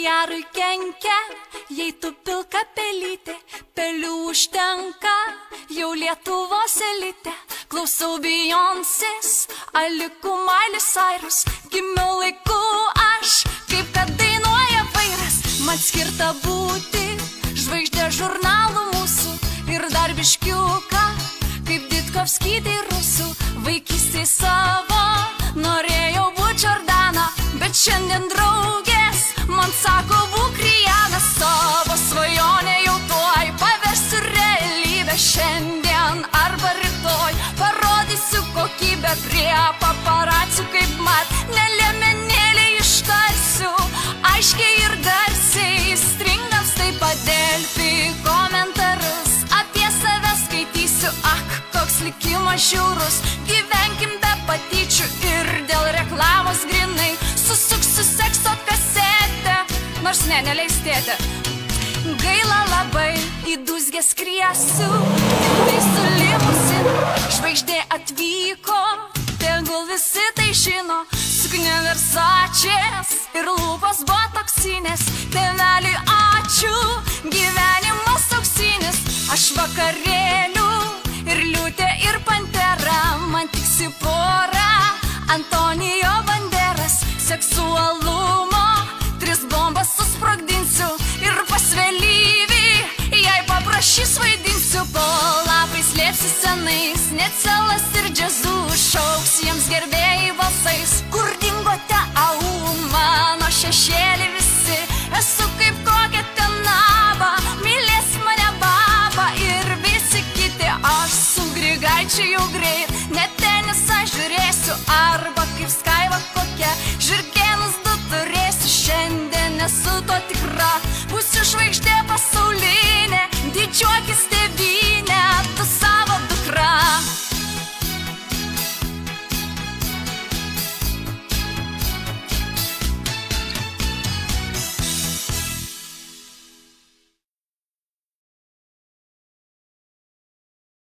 PR-ui kenkia, jei tu pilka pelytė, pelių užtenka, jau Lietuvos elite. Klausau Beyoncės, Alikų Miley Cyrus, gimiau laiku aš, kaip kad dainuoja vairas. Man skirta būti žvaigždė žurnalų mūsų ir dar biškiuką, kaip Ditkovskytė rusų. Vaikystėj savo norėjau būt Jordana, bet šiandien draugės man sako būk Rihanna. Savo svajonę jau tuoj paversiu realybę, šiandien arba rytoj parodysiu kokybę prie paparacių, kaip mat neliemenėlį ištarsiu aiškiai ir garsiai, stringams taip pat Delfi komentarus apie save skaitysiu. Ak, koks likimas žiaurus, gyvenkim be patyčių ir dėl reklamos grinai susuksiu sekso kasetę, nors neleis tėtė. Gaila labai, į dūzgę skriesiu, tai sulimusin, žvaigždė atvyko, tegul visi tai žino. Suknia Versačės ir lūpos botoksinės, tėveliui ačiū, gyvenimas auksinis. Aš vakarėlių ir liūtė ir pantera, man tiksi pora, Antonijo Banderas. Seksualumo 3 bombas susprogdinsiu ir pas vėlyvį, jei paprašys vaidinsiu. Po lapais slėpsiu senais, net selas ir džiazų šauks jiems gerbėjai balsais. Kur dingote, au, mano šešėlį visi, esu kaip kokia tenaba, mylės mane baba ir visi kiti. Aš su Grigaičiu jau greit, net tenisą žiūrėsiu, arba kaip Skaiva kokia